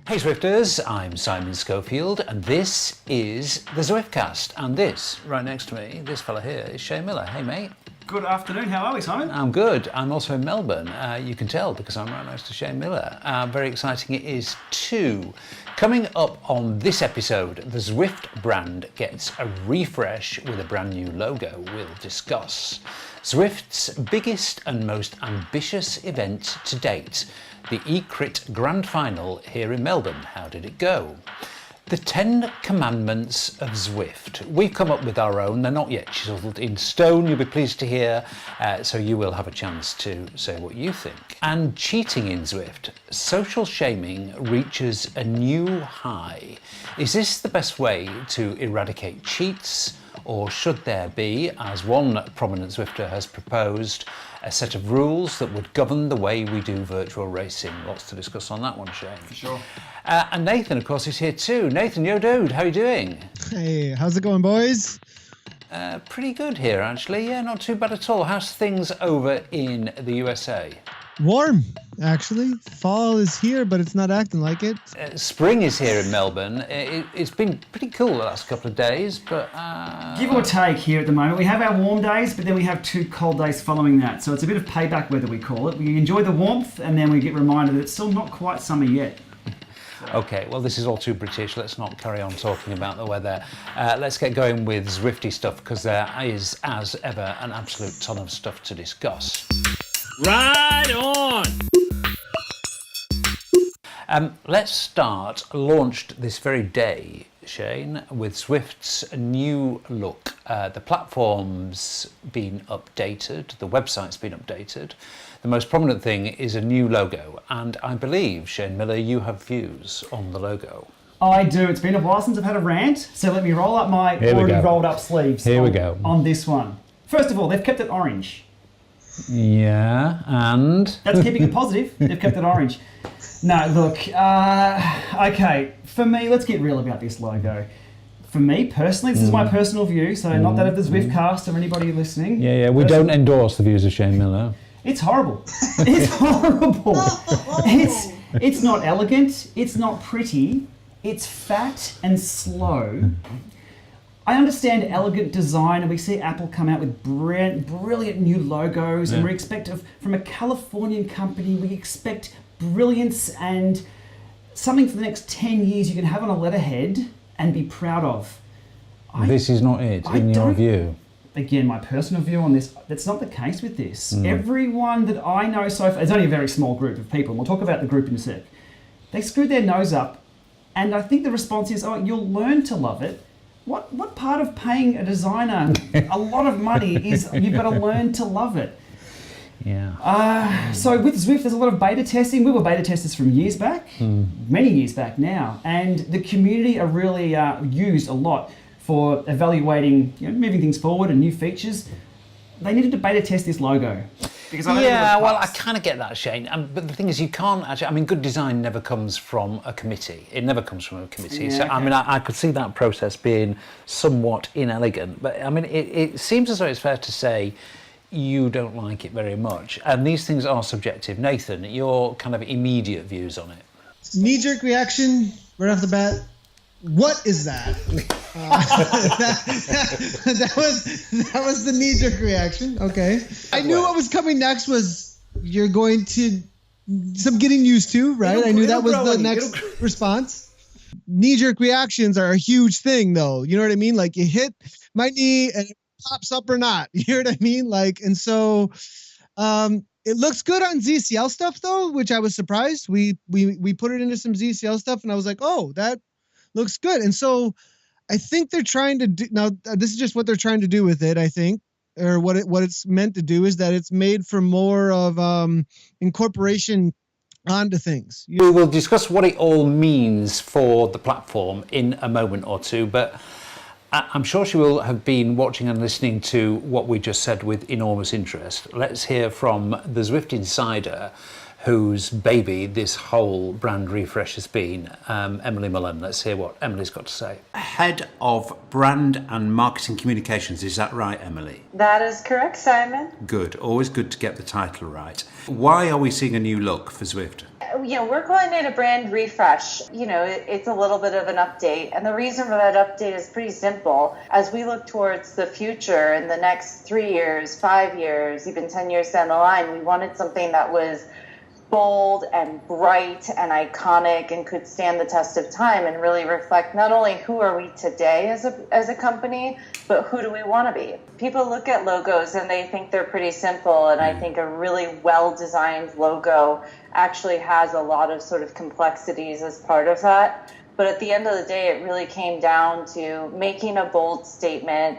Hey Zwifters, I'm Simon Schofield and this is the Zwiftcast, and this, right next to me, this fella here is Shane Miller. Hey mate. Good afternoon, how are we, Simon? I'm good. I'm also in Melbourne. You can tell because I'm right next to Shane Miller. Very exciting it is too. Coming up on this episode, the Zwift brand gets a refresh with a brand new logo we'll discuss. Zwift's biggest and most ambitious event to date, the eCrit Grand Final here in Melbourne. How did it go? The 10 Commandments of Zwift. We've come up with our own. They're not yet chiseled in stone, you'll be pleased to hear, so you will have a chance to say what you think. And cheating in Zwift. Social shaming reaches a new high. Is this the best way to eradicate cheats? Or should there be, as one prominent Zwifter has proposed, a set of rules that would govern the way we do virtual racing? Lots to discuss on that one, Shane. For sure. And Nathan, of course, is here too. Nathan, yo dude, how are you doing? Hey, how's it going, boys? Pretty good here, actually. Yeah, not too bad at all. How's things over in the USA? Warm, actually. Fall is here, but it's not acting like it. Spring is here in Melbourne. It's been pretty cool the last couple of days, but... Give or take here at the moment. We have our warm days, but then we have 2 cold days following that. So it's a bit of payback weather, we call it. We enjoy the warmth, and then we get reminded that it's still not quite summer yet. Okay, well, this is all too British. Let's not carry on talking about the weather. Let's get going with Zwifty stuff, because there is, as ever, an absolute ton of stuff to discuss. Right on! Let's start, launched this very day, Shane, with Zwift's new look. The platform's been updated, the website's been updated. The most prominent thing is a new logo, and I believe, Shane Miller, you have views on the logo. I do. It's been a while since I've had a rant, so let me roll up my already rolled up sleeves on this one. First of all, they've kept it orange. Yeah, and? That's keeping it positive. They've kept it orange. No, look, okay, for me, let's get real about this logo. For me, personally, this is my personal view, so not that of the Zwiftcast or anybody listening. Yeah, we don't endorse the views of Shane Miller. It's horrible. It's horrible. It's not elegant, it's not pretty, it's fat and slow. I understand elegant design, and we see Apple come out with brilliant new logos, and we expect from a Californian company, we expect brilliance and something for the next 10 years you can have on a letterhead and be proud of. This is not it, in your view. Again, my personal view on this, that's not the case with this. Everyone that I know so far, it's only a very small group of people, and we'll talk about the group in a sec. They screwed their nose up, and I think the response is, oh, you'll learn to love it. What part of paying a designer a lot of money is you've got to learn to love it? Yeah. So with Zwift, there's a lot of beta testing. We were beta testers from years back, many years back now, and the community are really used a lot for evaluating, moving things forward and new features. They needed to beta test this logo. I kind of get that, Shane. But the thing is, you can't actually... good design never comes from a committee. It never comes from a committee. Yeah, so, okay. I could see that process being somewhat inelegant. But, it seems as though it's fair to say you don't like it very much. And these things are subjective. Nathan, your kind of immediate views on it? Knee-jerk reaction right off the bat. What is that? That was the knee-jerk reaction. Okay. I knew what was coming next was you're going to some getting used to, right? I knew that was the next response. Knee-jerk reactions are a huge thing, though. You know what I mean? Like, you hit my knee and it pops up or not. You know what I mean? Like, and so it looks good on ZCL stuff, though, which I was surprised. We put it into some ZCL stuff, and I was like, oh, that looks good. And so I think they're trying to do, now this is just what they're trying to do with it, I think, or what it's meant to do is that it's made for more of incorporation onto things. We will discuss what it all means for the platform in a moment or two, but I'm sure she will have been watching and listening to what we just said with enormous interest. Let's hear from the Zwift insider whose baby this whole brand refresh has been, Emily Mullen. Let's hear what Emily's got to say. Head of Brand and Marketing Communications, is that right, Emily? That is correct, Simon. Good, always good to get the title right. Why are we seeing a new look for Zwift? we're calling it a brand refresh. It's a little bit of an update. And the reason for that update is pretty simple. As we look towards the future in the next 3 years, 5 years, even 10 years down the line, we wanted something that was bold and bright and iconic and could stand the test of time and really reflect not only who are we today as a company, but who do we want to be. People look at logos and they think they're pretty simple, and I think a really well-designed logo actually has a lot of sort of complexities as part of that. But at the end of the day, it really came down to making a bold statement,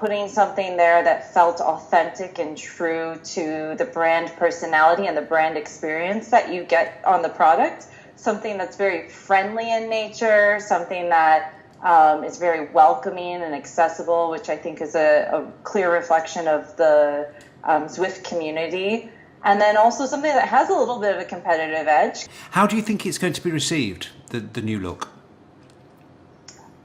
putting something there that felt authentic and true to the brand personality and the brand experience that you get on the product. Something that's very friendly in nature, something that is very welcoming and accessible, which I think is a clear reflection of the Zwift community. And then also something that has a little bit of a competitive edge. How do you think it's going to be received, the new look?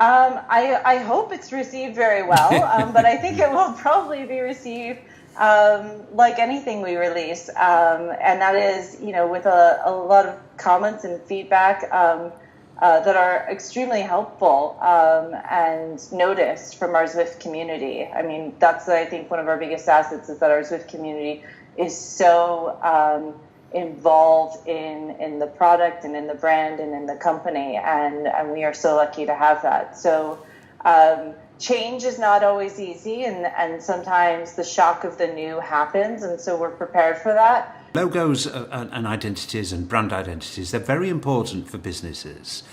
I hope it's received very well, but I think it will probably be received like anything we release. And that is, with a lot of comments and feedback that are extremely helpful and noticed from our Zwift community. I mean, that's, I think, one of our biggest assets is that our Zwift community is so involved in the product and in the brand and in the company, and we are so lucky to have that. So change is not always easy, and sometimes the shock of the new happens, and so we're prepared for that. Logos and identities and brand identities, they're very important for businesses,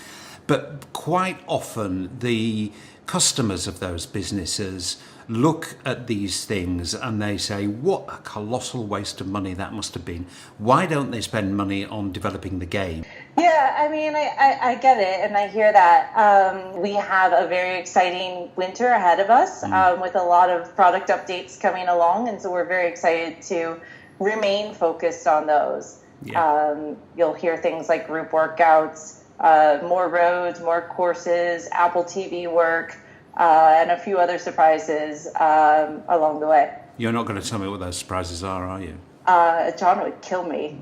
but quite often the customers of those businesses look at these things and they say, what a colossal waste of money that must have been. Why don't they spend money on developing the game? Yeah, I mean, I get it, and I hear that. We have a very exciting winter ahead of us with a lot of product updates coming along, and so we're very excited to remain focused on those. Yeah. You'll hear things like group workouts, more roads, more courses, Apple TV work, and a few other surprises along the way. You're not going to tell me what those surprises are you? John would kill me.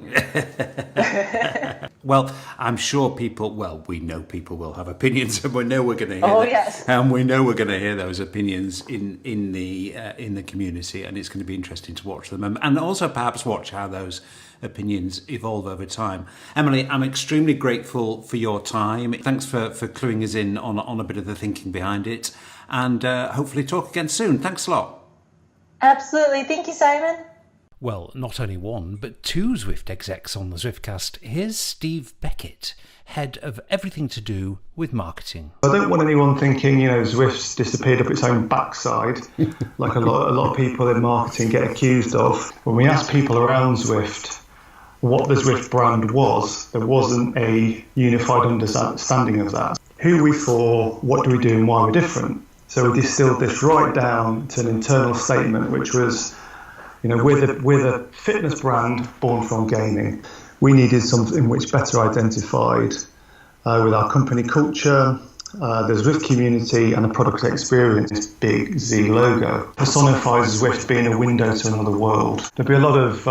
Well, I'm sure we know people will have opinions, and we know we're going to hear yes. And we know we're going to hear those opinions in the community, and it's going to be interesting to watch them, and also perhaps watch how those opinions evolve over time. Emily, I'm extremely grateful for your time. Thanks for cluing us in on a bit of the thinking behind it, and hopefully talk again soon. Thanks a lot. Absolutely. Thank you, Simon. Well, not only one, but two Zwift execs on the Zwiftcast. Here's Steve Beckett, head of everything to do with marketing. I don't want anyone thinking, Zwift's disappeared up its own backside, like a lot of people in marketing get accused of. When we asked people around Zwift what the Zwift brand was, there wasn't a unified understanding of that. Who we for, what do we do, and why we're different. So we distilled this right down to an internal statement, which was, we're the fitness brand born from gaming. We needed something which better identified with our company culture, the Zwift community, and the product experience. Big Z logo personifies Zwift being a window to another world. There'll be a lot of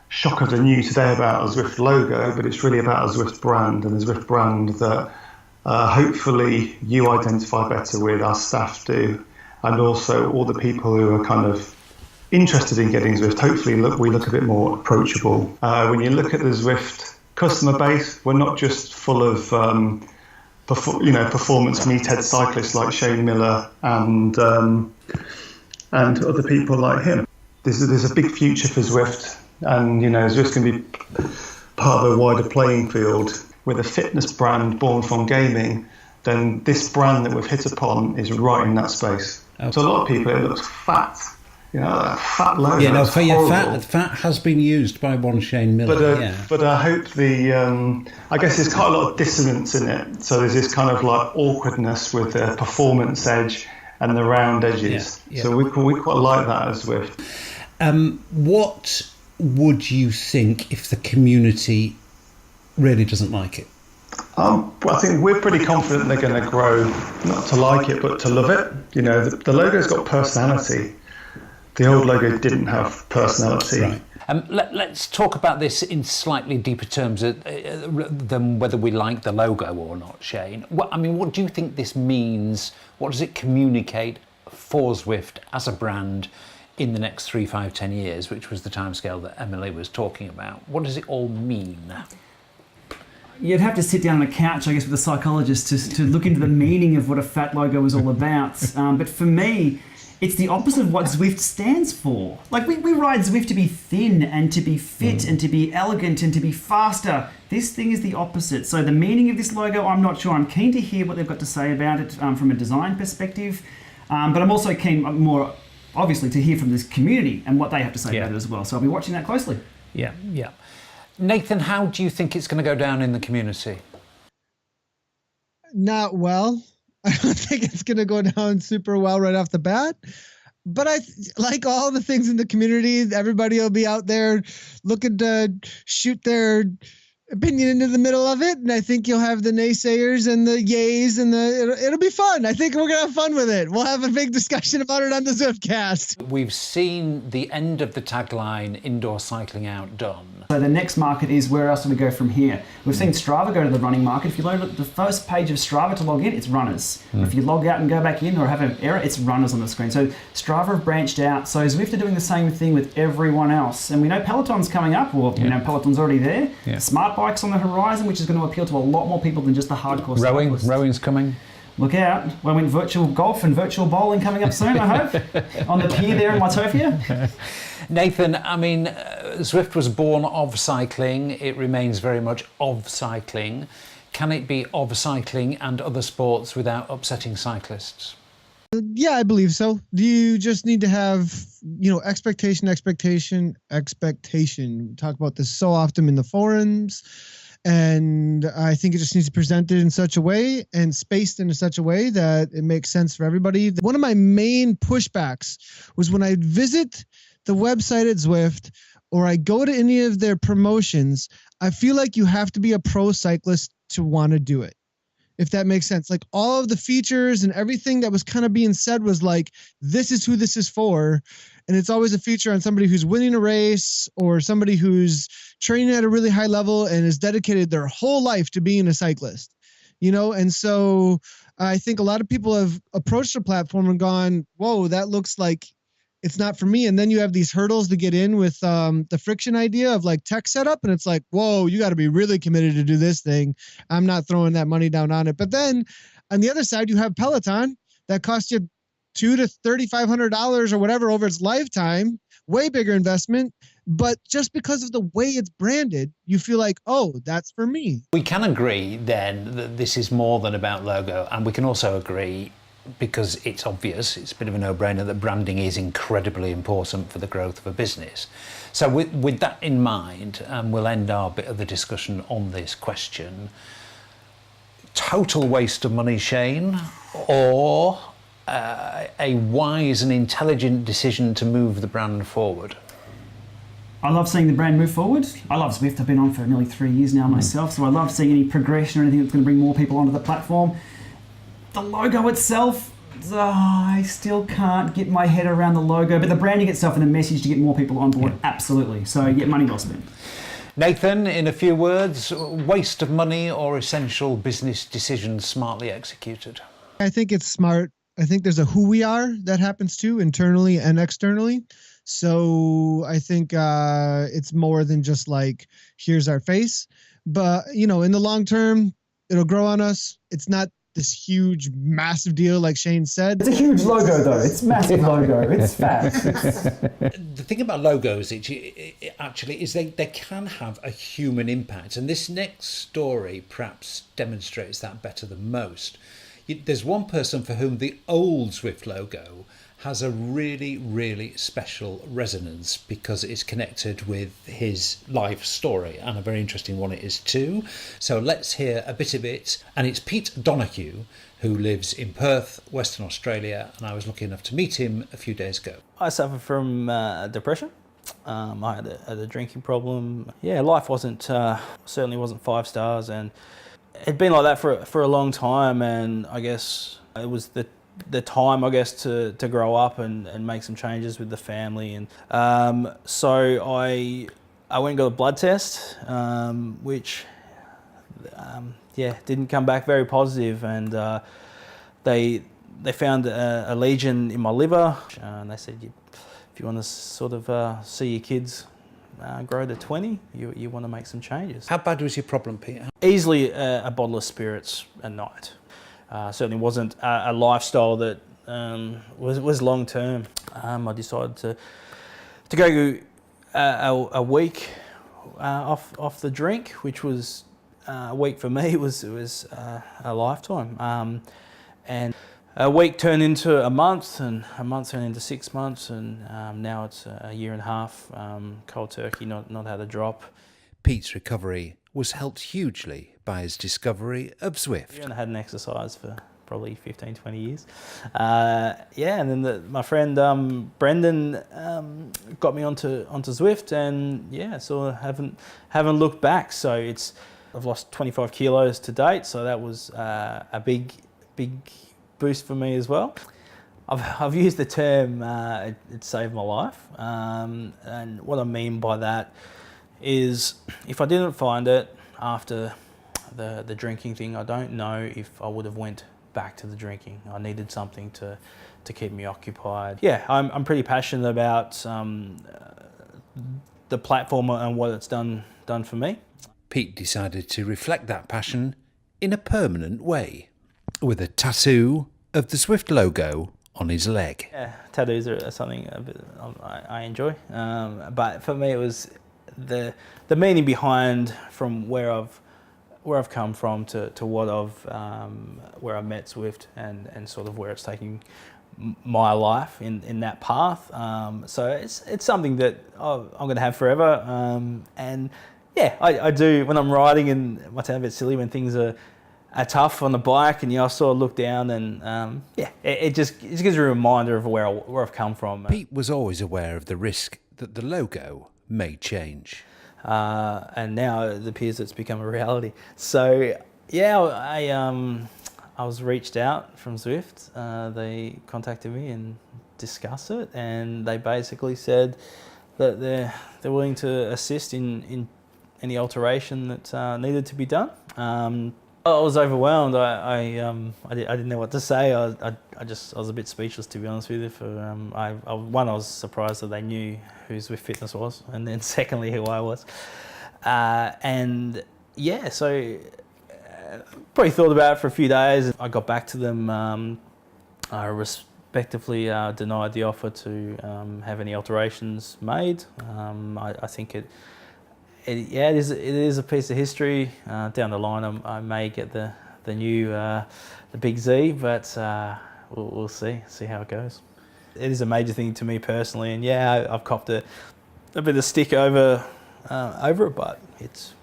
shock of the news today about a Zwift logo, but it's really about a Zwift brand, and a Zwift brand that hopefully you identify better with, our staff do, and also all the people who are kind of interested in getting Zwift. Hopefully we look a bit more approachable. When you look at the Zwift customer base, we're not just full of performance meathead cyclists like Shane Miller and other people like him. There's a big future for Zwift, and Zwift's going to be part of a wider playing field. With a fitness brand born from gaming, then this brand that we've hit upon is right in that space. Okay. So a lot of people, it looks fat. That fat logo. Yeah, no, fat has been used by one Shane Miller. But I hope I guess there's quite a lot of dissonance in it. So there's this kind of like awkwardness with the performance edge and the round edges. Yeah. So we quite like that as Zwift. What would you think if the community really doesn't like it? I think we're pretty confident they're going to grow, not to like it, but to love it. The logo's got personality. The old logo didn't have personality. Right. Let's talk about this in slightly deeper terms than whether we like the logo or not, Shane. What do you think this means? What does it communicate for Zwift as a brand in the next 3, 5, 10 years, which was the timescale that Emily was talking about? What does it all mean? You'd have to sit down on a couch, I guess, with a psychologist to look into the meaning of what a fat logo is all about. But for me, it's the opposite of what Zwift stands for. Like, we ride Zwift to be thin and to be fit and to be elegant and to be faster. This thing is the opposite. So the meaning of this logo, I'm not sure. I'm keen to hear what they've got to say about it from a design perspective. But I'm also keen, more obviously, to hear from this community and what they have to say about it as well. So I'll be watching that closely. Yeah. Nathan, how do you think it's going to go down in the community? Not well. I don't think it's going to go down super well right off the bat. But like all the things in the community, everybody will be out there looking to shoot their opinion into the middle of it. And I think you'll have the naysayers and the yays and it'll be fun. I think we're going to have fun with it. We'll have a big discussion about it on the Zwiftcast. We've seen the end of the tagline, indoor cycling out, done. So the next market is, where else do we go from here? We've seen Strava go to the running market. If you load at the first page of Strava to log in, it's runners. If you log out and go back in or have an error, it's runners on the screen. So Strava have branched out. So Zwift are doing the same thing with everyone else. And we know Peloton's coming up, or we know Peloton's already there. Yeah. Smart bikes on the horizon, which is going to appeal to a lot more people than just the hardcore cyclists. Rowing's coming. Look out. Well, we virtual golf and virtual bowling coming up soon, I hope, on the pier there in Watofia. Nathan, Zwift was born of cycling. It remains very much of cycling. Can it be of cycling and other sports without upsetting cyclists? Yeah, I believe so. You just need to have, expectation. We talk about this so often in the forums. And I think it just needs to be presented in such a way and spaced in such a way that it makes sense for everybody. One of my main pushbacks was when I visit the website at Zwift or I go to any of their promotions, I feel like you have to be a pro cyclist to want to do it. If that makes sense. Like, all of the features and everything that was kind of being said was like, this is who this is for. And it's always a feature on somebody who's winning a race or somebody who's training at a really high level and has dedicated their whole life to being a cyclist, And so I think a lot of people have approached the platform and gone, whoa, that looks like it's not for me. And then you have these hurdles to get in with the friction idea of like tech setup. And it's like, whoa, you got to be really committed to do this thing. I'm not throwing that money down on it. But then on the other side, you have Peloton that costs you $200 to $3,500 or whatever over its lifetime, way bigger investment. But just because of the way it's branded, you feel like, oh, that's for me. We can agree then that this is more than about logo. And we can also agree, because it's obvious, it's a bit of a no-brainer, that branding is incredibly important for the growth of a business. So with that in mind, we'll end our bit of the discussion on this question. Total waste of money, Shane, or a wise and intelligent decision to move the brand forward? I love seeing the brand move forward. I love Zwift. I've been on for nearly 3 years now myself, so I love seeing any progression or anything that's going to bring more people onto the platform. The logo itself, I still can't get my head around the logo, but the branding itself and the message to get more people on board, absolutely. So, yeah, money well spent. Nathan, in a few words, waste of money or essential business decisions smartly executed? I think it's smart. I think there's a who we are that happens too, internally and externally. So I think it's more than just like, here's our face. But, in the long term, it'll grow on us. It's not this huge, massive deal like Shane said. It's a huge logo, though. It's massive logo. It's fat. The thing about logos actually is they can have a human impact. And this next story perhaps demonstrates that better than most. There's one person for whom the old Zwift logo has a really, really special resonance because it's connected with his life story, and a very interesting one it is too. So let's hear a bit of it. And it's Pete Donoghue, who lives in Perth, Western Australia, and I was lucky enough to meet him a few days ago. I suffer from depression. I had a drinking problem. Yeah, life certainly wasn't 5 stars, and it'd been like that for a long time. And I guess it was the the time, I guess, to grow up and make some changes with the family. And so I went and got a blood test, which didn't come back very positive, and they found a lesion in my liver, and they said, if you want to sort of see your kids grow to 20, you want to make some changes. How bad was your problem, Peter? Easily a bottle of spirits a night. Certainly wasn't a lifestyle that was long term. I decided to go a week off the drink, which was a week for me. It was a lifetime. And a week turned into a month, and a month turned into 6 months, and now it's a year and a half, cold turkey, not had a drop. Pete's recovery was helped hugely by his discovery of Zwift. And I hadn't exercised for probably 15, 20 years. And then my friend Brendan got me onto Zwift, and so I haven't looked back. So I've lost 25 kilos to date, so that was a big boost for me as well. I've used the term it saved my life, and what I mean by that is if I didn't find it after the drinking thing, I don't know if I would have went back to the drinking. I needed something to keep me occupied. Yeah, I'm pretty passionate about the platform and what it's done for me. Pete decided to reflect that passion in a permanent way, with a tattoo of the Zwift logo on his leg. Yeah, tattoos are something I enjoy, but for me it was the meaning behind from where I've come from to what where I met Zwift and sort of where it's taking my life in that path. So it's something that I'm going to have forever. And yeah, I do when I'm riding, and it might sound a bit silly when things are tough on the bike, and I sort of look down, and it just gives you a reminder of where I've come from. Pete was always aware of the risk that the logo may change. And now it appears it's become a reality. So yeah, I was reached out from Zwift. They contacted me and discussed it, and they basically said that they're willing to assist in any alteration that needed to be done. I was overwhelmed. I didn't know what to say. I was a bit speechless, to be honest with you. I was surprised that they knew who Zwift Fitness was, and then secondly who I was. So probably thought about it for a few days. I got back to them. I respectively denied the offer to have any alterations made. I think it is a piece of history. Down the line, I may get the new the big Z, but we'll see how it goes. It is a major thing to me personally, and I've copped a bit of stick over it, but it's,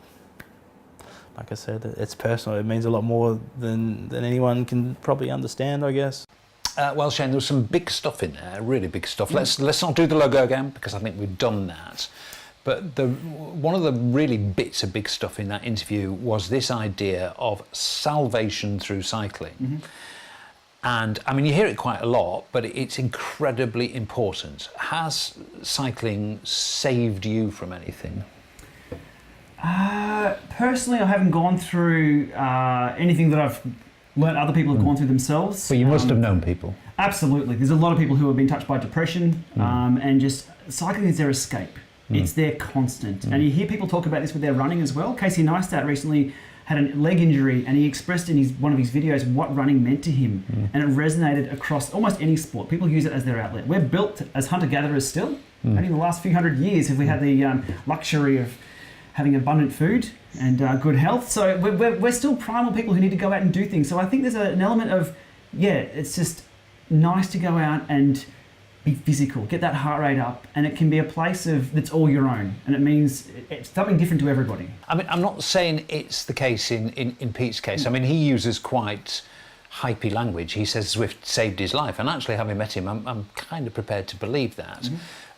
like I said, it's personal. It means a lot more than anyone can probably understand, I guess. Well, Shane, there was some big stuff in there, really big stuff. Let's not do the logo again, because I think we've done that. But one of the really bits of big stuff in that interview was this idea of salvation through cycling. Mm-hmm. And I mean, you hear it quite a lot, but it's incredibly important. Has cycling saved you from anything? Personally, I haven't gone through anything that I've learned other people have gone through themselves. But you must have known people. Absolutely. There's a lot of people who have been touched by depression, and just cycling is their escape. It's their constant. And you hear people talk about this with their running as well. Casey Neistat recently had a leg injury, and he expressed in one of his videos what running meant to him. And it resonated across almost any sport. People use it as their outlet. We're built as hunter-gatherers still. Only in the last few hundred years have we had the luxury of having abundant food and good health. So we're still primal people who need to go out and do things. So I think there's an element of, it's just nice to go out and be physical, get that heart rate up, and it can be a place that's all your own, and it means it's something different to everybody. I mean, I'm not saying it's the case in Pete's case. I mean, he uses quite hypey language. He says Zwift saved his life, and actually, having met him, I'm kind of prepared to believe that.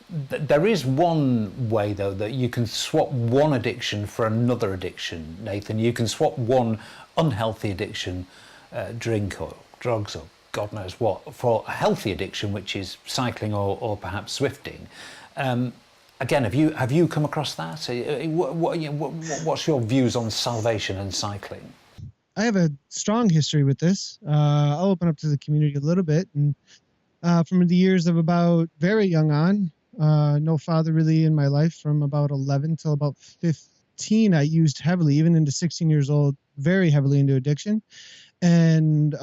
There is one way, though, that you can swap one addiction for another addiction, Nathan. You can swap one unhealthy addiction, drink or drugs or God knows what, for a healthy addiction, which is cycling or perhaps Zwifting. Again, have you come across that? What's your views on salvation and cycling? I have a strong history with this. I'll open up to the community a little bit. And from the years of about very young on, no father really in my life, from about 11 till about 15, I used heavily, even into 16 years old, very heavily into addiction. And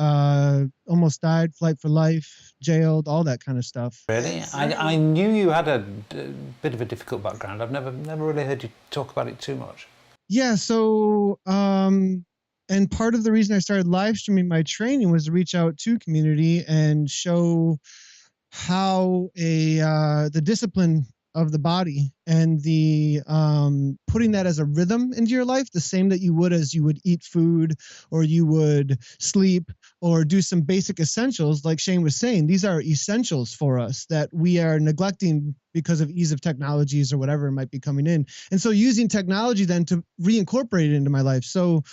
almost died, flight for life, jailed, all that kind of stuff. Really? I knew you had a bit of a difficult background. I've never really heard you talk about it too much. Yeah, so and part of the reason I started live streaming my training was to reach out to community and show how the discipline of the body and the putting that as a rhythm into your life, the same that you would as you would eat food or you would sleep or do some basic essentials. Like Shane was saying, these are essentials for us that we are neglecting because of ease of technologies or whatever might be coming in. And so using technology then to reincorporate it into my life. So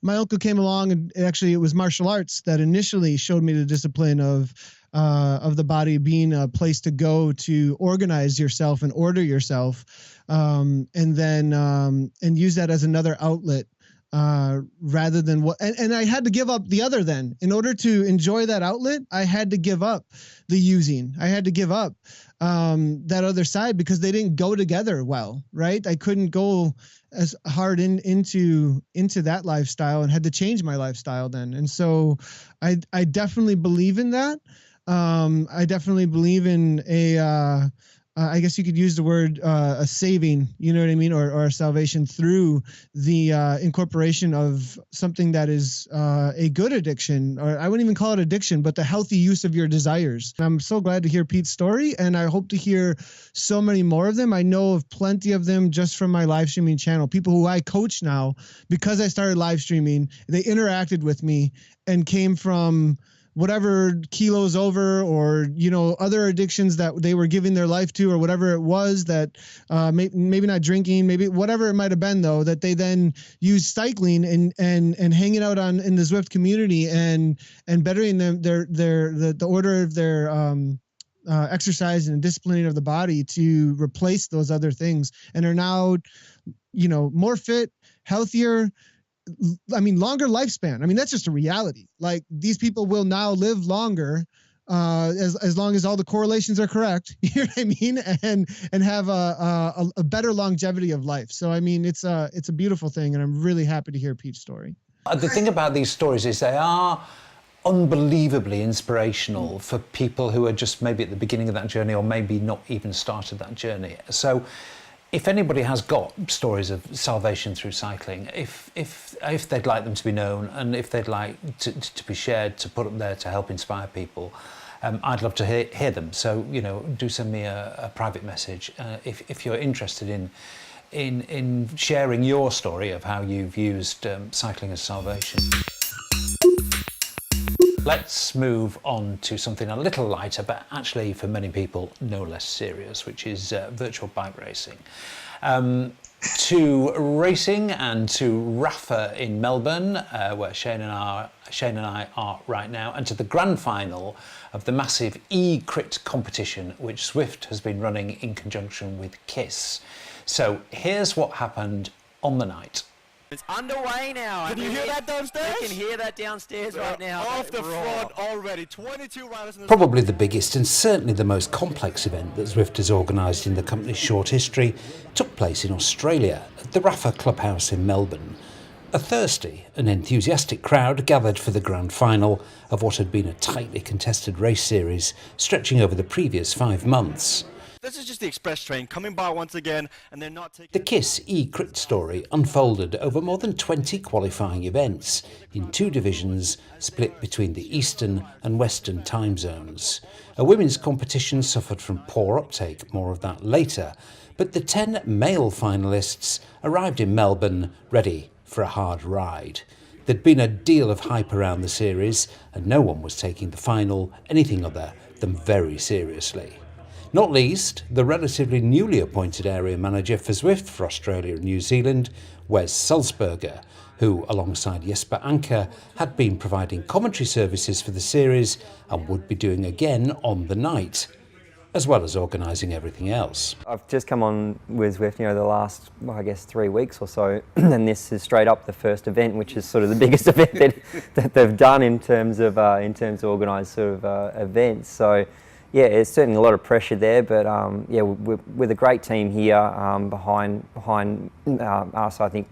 my uncle came along, and actually it was martial arts that initially showed me the discipline of the body being a place to go to organize yourself and order yourself, and then and use that as another outlet rather than what. And I had to give up the other then. In order to enjoy that outlet, I had to give up the using. I had to give up that other side because they didn't go together well, right? I couldn't go as hard into that lifestyle and had to change my lifestyle then. And so I definitely believe in that. I definitely believe in I guess you could use the word a saving, you know what I mean, or a salvation through the incorporation of something that is a good addiction, or I wouldn't even call it addiction, but the healthy use of your desires. I'm so glad to hear Pete's story, and I hope to hear so many more of them. I know of plenty of them just from my live streaming channel, people who I coach now because I started live streaming. They interacted with me and came from whatever kilos over, or, you know, other addictions that they were giving their life to, or whatever it was that maybe not drinking, maybe whatever it might have been, though, that they then used cycling and hanging out in the Zwift community and bettering the order of their exercise and disciplining of the body to replace those other things, and are now, you know, more fit, healthier. I mean, longer lifespan. I mean, that's just a reality. Like, these people will now live longer as long as all the correlations are correct. You know what I mean? And have a better longevity of life. So, I mean, it's a beautiful thing, and I'm really happy to hear Pete's story. The thing about these stories is they are unbelievably inspirational for people who are just maybe at the beginning of that journey, or maybe not even started that journey. So if anybody has got stories of salvation through cycling, if they'd like them to be known, and if they'd like to be shared, to put up there to help inspire people, I'd love to hear them. So, you know, do send me a private message if you're interested in sharing your story of how you've used cycling as salvation. Let's move on to something a little lighter, but actually for many people no less serious, which is virtual bike racing. To racing and to Rafa in Melbourne, where Shane and I are right now, and to the grand final of the massive e-crit competition, which Zwift has been running in conjunction with KISS. So here's what happened on the night. It's underway now. Can you hear that downstairs? I can hear that downstairs right now. Off the front already. 22 riders in the... Probably the biggest and certainly the most complex event that Zwift has organised in the company's short history took place in Australia at the Rafa Clubhouse in Melbourne. A thirsty and enthusiastic crowd gathered for the grand final of what had been a tightly contested race series stretching over the previous 5 months. This is just the express train coming by once again, and they're not taking... The KISS e-crit story unfolded over more than 20 qualifying events in 2 divisions split between the Eastern and Western time zones. A women's competition suffered from poor uptake, more of that later, but the 10 male finalists arrived in Melbourne ready for a hard ride. There'd been a deal of hype around the series, and no one was taking the final anything other than very seriously. Not least, the relatively newly appointed area manager for Zwift for Australia and New Zealand, Wes Sulzberger, who, alongside Jesper Anker, had been providing commentary services for the series and would be doing again on the night, as well as organising everything else. I've just come on with Zwift, the last, I guess, 3 weeks or so, and this is straight up the first event, which is sort of the biggest event that they've done in terms of organised sort of events. So, yeah, it's certainly a lot of pressure there, but yeah, with a great team here behind us, I think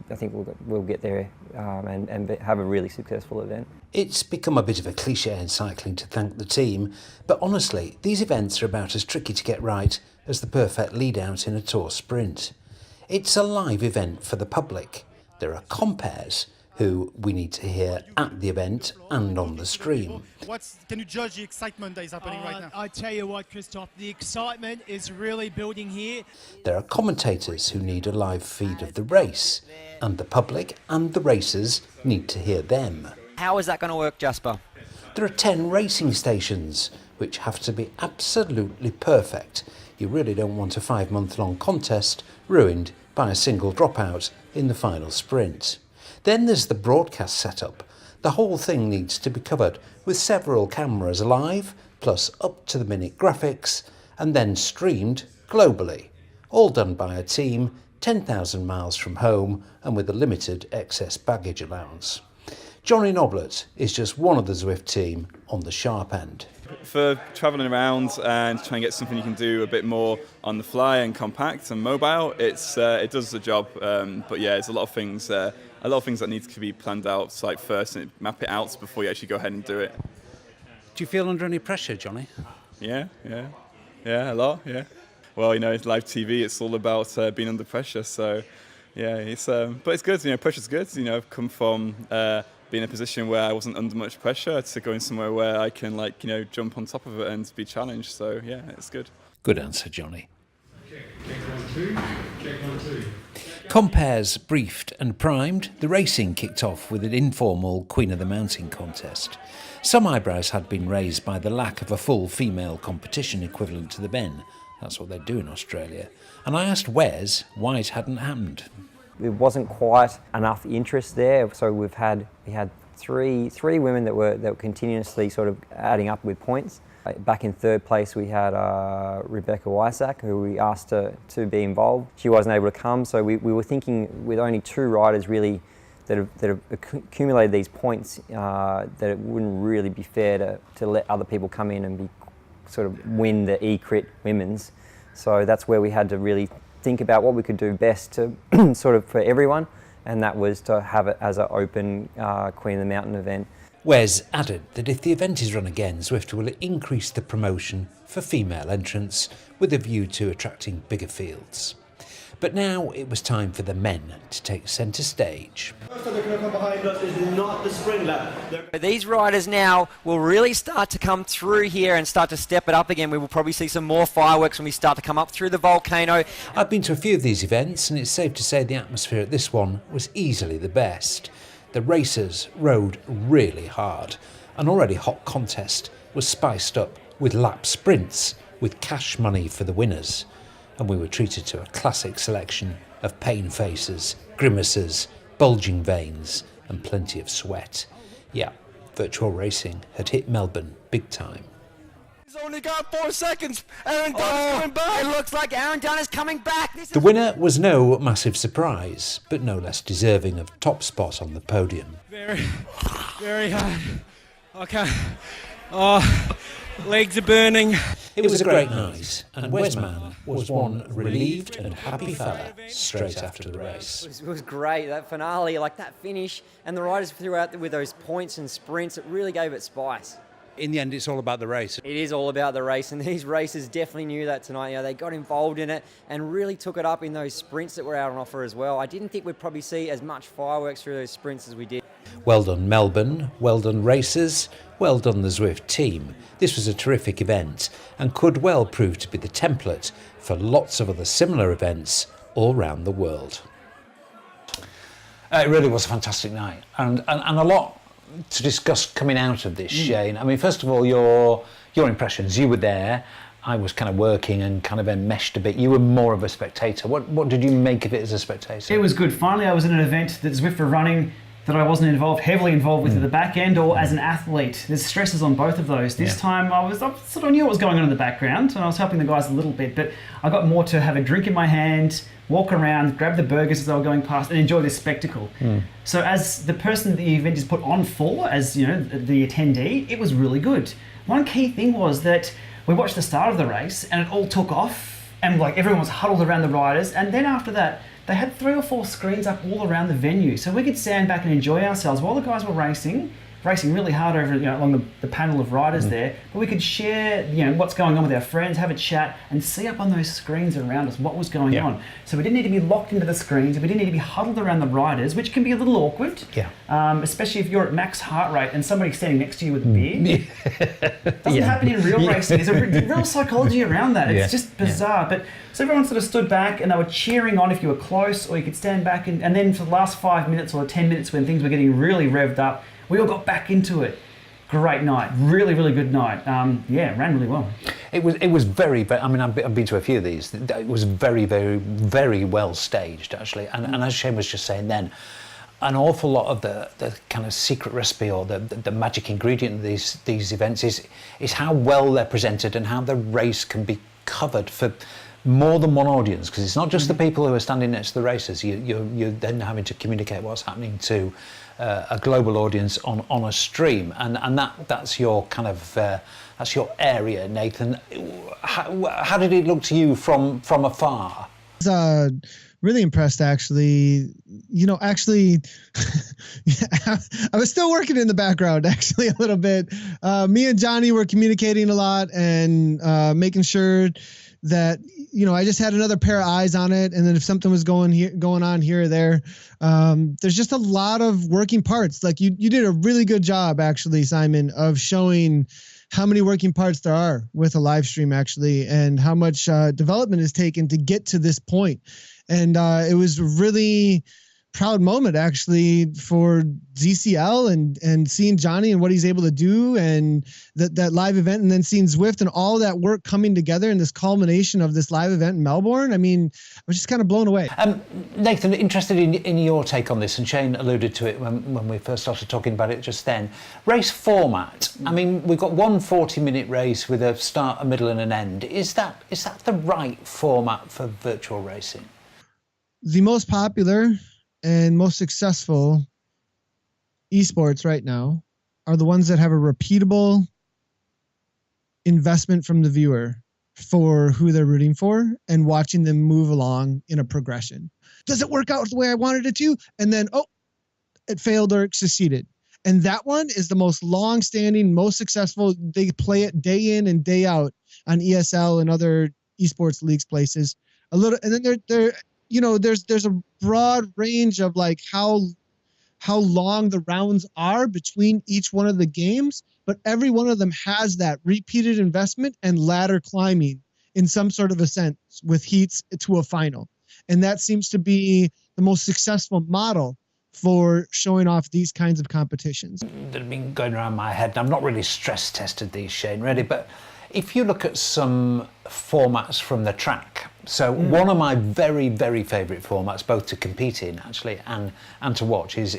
we'll get there and have a really successful event. It's become a bit of a cliche in cycling to thank the team, but honestly, these events are about as tricky to get right as the perfect lead-out in a Tour sprint. It's a live event for the public. There are compares who we need to hear at the event and on the stream. Can you judge the excitement that is happening right now? I tell you what, Christoph, the excitement is really building here. There are commentators who need a live feed of the race, and the public and the racers need to hear them. How is that going to work, Jasper? There are 10 racing stations, which have to be absolutely perfect. You really don't want a 5-month-long contest ruined by a single dropout in the final sprint. Then there's the broadcast setup. The whole thing needs to be covered with several cameras live, plus up-to-the-minute graphics, and then streamed globally. All done by a team 10,000 miles from home and with a limited excess baggage allowance. Johnny Noblet is just one of the Zwift team on the sharp end. For travelling around and trying to get something you can do a bit more on the fly and compact and mobile, it does the job. But yeah, there's a lot of things that need to be planned out first and map it out before you actually go ahead and do it. Do you feel under any pressure, Johnny? Yeah, a lot. Yeah. Well, it's live TV. It's all about being under pressure. So yeah, but it's good. Pressure's good. I've come from being in a position where I wasn't under much pressure to going somewhere where I can jump on top of it and be challenged. So yeah, it's good. Good answer, Johnny. Okay, check 1, 2, check 1, 2. Compares briefed and primed, the racing kicked off with an informal Queen of the Mountain contest. Some eyebrows had been raised by the lack of a full female competition equivalent to the men. That's what they do in Australia. And I asked Wes why it hadn't happened. There wasn't quite enough interest there, so we had three women that were continuously sort of adding up with points. Back in third place we had Rebecca Wysack, who we asked to be involved. She wasn't able to come, so we were thinking with only 2 riders really that have accumulated these points, that it wouldn't really be fair to let other people come in and sort of win the E-Crit Women's. So that's where we had to really think about what we could do best to sort of for everyone, and that was to have it as an open Queen of the Mountain event. Wes added that if the event is run again, Zwift will increase the promotion for female entrants with a view to attracting bigger fields. But now it was time for the men to take centre stage. First they're going to come behind us is not the sprint lap. These riders now will really start to come through here and start to step it up again. We will probably see some more fireworks when we start to come up through the volcano. I've been to a few of these events and it's safe to say the atmosphere at this one was easily the best. The racers rode really hard. An already hot contest was spiced up with lap sprints with cash money for the winners. And we were treated to a classic selection of pain faces, grimaces, bulging veins and plenty of sweat. Yeah, virtual racing had hit Melbourne big time. He's only got 4 seconds. Aaron Dunn is coming back. It looks like Aaron Dunn is coming back. The winner was no massive surprise, but no less deserving of top spot on the podium. Very, very hard. Okay. Oh, legs are burning. It was a great night, and Wesman was one relieved and happy fella straight after the race. It was great, that finale, like that finish, and the riders threw out with those points and sprints, it really gave it spice. In the end, it's all about the race. It is all about the race, and these racers definitely knew that tonight. They got involved in it and really took it up in those sprints that were out on offer as well. I didn't think we'd probably see as much fireworks through those sprints as we did. Well done, Melbourne. Well done, racers. Well done, the Zwift team. This was a terrific event and could well prove to be the template for lots of other similar events all around the world. It really was a fantastic night and a lot to discuss coming out of this, Shane. I mean, first of all, your impressions. You were there. I was kind of working and kind of enmeshed a bit. You were more of a spectator. What did you make of it as a spectator? It was good. Finally, I was in an event that Zwift were running that I wasn't heavily involved with at the back end or as an athlete. There's stresses on both of those. This time I sort of knew what was going on in the background, and I was helping the guys a little bit, but I got more to have a drink in my hand, walk around, grab the burgers as they were going past, and enjoy this spectacle. So as the person that the event is put on for, as you know, the attendee, it was really good. One key thing was that we watched the start of the race and it all took off, and like everyone was huddled around the riders, and then after that they had 3 or 4 screens up all around the venue, so we could stand back and enjoy ourselves while the guys were racing really hard over, along the panel of riders there. But we could share, what's going on with our friends, have a chat, and see up on those screens around us what was going on. So we didn't need to be locked into the screens, we didn't need to be huddled around the riders, which can be a little awkward. Especially if you're at max heart rate and somebody's standing next to you with a beer. Doesn't happen in real racing. There's a real psychology around that. It's just bizarre. But so everyone sort of stood back and they were cheering on if you were close, or you could stand back, and then for the last 5 minutes or 10 minutes when things were getting really revved up, we all got back into it. Great night, really, really good night. Ran really well. It was very, I mean, I've been to a few of these. It was very, very, very well staged, actually. And as Shane was just saying then, an awful lot of the kind of secret recipe or the magic ingredient of these events is how well they're presented and how the race can be covered for more than one audience, because it's not just the people who are standing next to the racers. You're then having to communicate what's happening to a global audience on a stream, and that's your kind of that's your area, Nathan. How did it look to you from afar? I was really impressed, actually. I was still working in the background, actually, a little bit. Me and Johnny were communicating a lot and making sure that I just had another pair of eyes on it, and then if something was going on here or there, there's just a lot of working parts. Like you did a really good job, actually, Simon, of showing how many working parts there are with a live stream, actually, and how much development is taken to get to this point. And it was a really proud moment, actually, for ZCL and seeing Johnny and what he's able to do, and that live event, and then seeing Zwift and all that work coming together in this culmination of this live event in Melbourne. I mean, I was just kind of blown away. Nathan, interested in your take on this, and Shane alluded to it when we first started talking about it just then. Race format. I mean, we've got one 40-minute race with a start, a middle, and an end. Is that the right format for virtual racing? The most popular and most successful esports right now are the ones that have a repeatable investment from the viewer for who they're rooting for and watching them move along in a progression. Does it work out the way I wanted it to? And then, it failed or it succeeded. And that one is the most long-standing, most successful. They play it day in and day out on ESL and other esports leagues places. And then there's a broad range of like how long the rounds are between each one of the games, but every one of them has that repeated investment and ladder climbing in some sort of a sense with heats to a final. And that seems to be the most successful model for showing off these kinds of competitions. That have been going around my head, and I've not really stress tested these, Shane, really, but if you look at some formats from the track, so one of my very, very favourite formats, both to compete in actually and to watch, is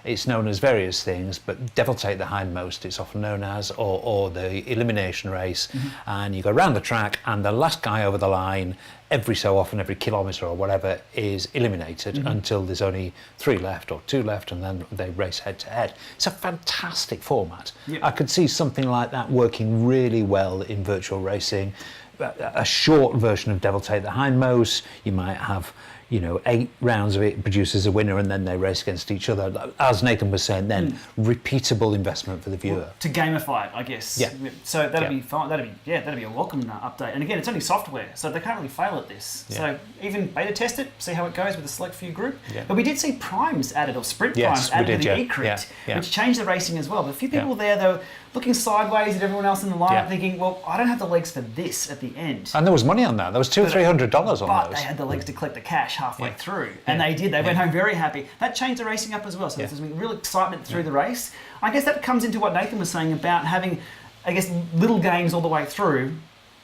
it's known as various things, but Devil Take the Hindmost it's often known as, or the elimination race, and you go around the track and the last guy over the line every so often, every kilometre or whatever, is eliminated until there's only 3 left or 2 left, and then they race head to head. It's a fantastic format. I could see something like that working really well in virtual racing. A short version of Devil Take the Hindmost, you might have 8 rounds of it produces a winner, and then they race against each other. As Nathan was saying then, repeatable investment for the viewer. Well, to gamify it, I guess. Yeah. So that'd be fine. That'd be a welcome update. And again, it's only software, so they can't really fail at this. Yeah. So even beta test it, see how it goes with a select few group. Yeah. But we did see primes added, or sprint primes added to the eCrit, which changed the racing as well. But a few people there, they were looking sideways at everyone else in the lineup, thinking, well, I don't have the legs for this at the end. And there was money on that. There was $200 or $300 on those. But they had the legs to collect the cash halfway through, and they did. They went home very happy. That changed the racing up as well. So there's been real excitement through the race. I guess that comes into what Nathan was saying about having, I guess, little games all the way through,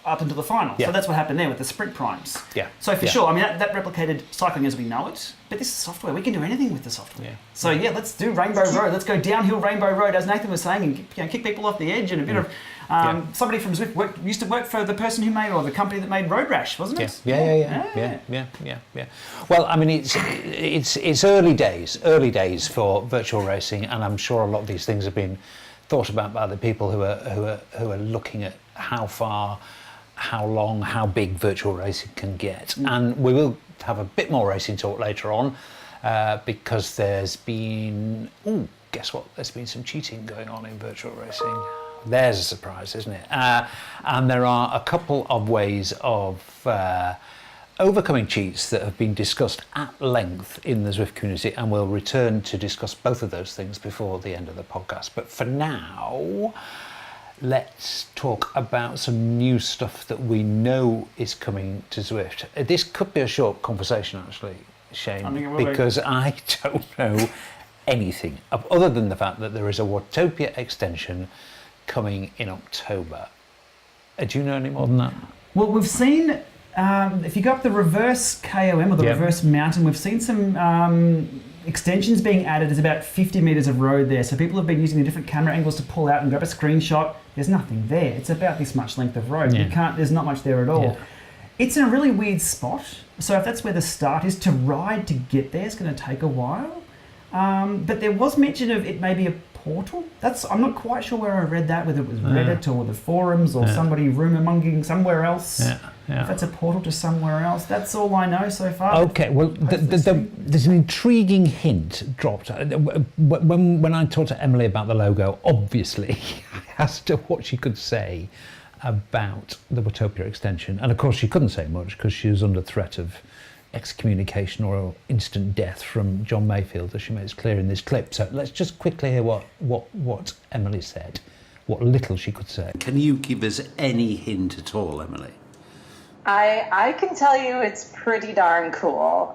up until the final. Yeah. So that's what happened there with the sprint primes. Yeah. So for sure, I mean, that replicated cycling as we know it, but this is software. We can do anything with the software. Yeah. So yeah, let's do Rainbow Road. Let's go downhill Rainbow Road, as Nathan was saying, and kick people off the edge, and a bit of... somebody from Zwift used to work for the person who made, or the company that made Road Rash, wasn't it? Yeah. Well, I mean, it's early days for virtual racing, and I'm sure a lot of these things have been thought about by the people who are looking at how far, how long, how big virtual racing can get. And we will have a bit more racing talk later on, because there's been, guess what? There's been some cheating going on in virtual racing. There's a surprise, isn't it? And there are a couple of ways of overcoming cheats that have been discussed at length in the Zwift community, and we'll return to discuss both of those things before the end of the podcast. But for now, let's talk about some new stuff that we know is coming to Zwift. This could be a short conversation, actually, Shane, because I don't know anything other than the fact that there is a Watopia extension coming in October. Do you know any more than that? Well, we've seen, if you go up the reverse KOM or the reverse mountain, we've seen some extensions being added. There's about 50 metres of road there. So people have been using the different camera angles to pull out and grab a screenshot. There's nothing there. It's about this much length of road. There's not much there at all. Yeah. It's in a really weird spot. So if that's where the start is, to ride to get there is going to take a while. But there was mention of it may be a portal. I'm not quite sure where I read that, whether it was Reddit or the forums or somebody rumour-mongering somewhere else. If that's a portal to somewhere else, that's all I know so far. Okay, well, there's an intriguing hint dropped. When I talked to Emily about the logo, obviously, I asked her what she could say about the Watopia extension. And of course, she couldn't say much because she was under threat of excommunication or instant death from John Mayfield, as she makes clear in this clip. So let's just quickly hear what Emily said, what little she could say. Can you give us any hint at all, Emily? I can tell you it's pretty darn cool.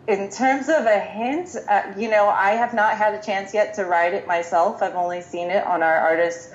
In terms of a hint, I have not had a chance yet to ride it myself. I've only seen it on our artist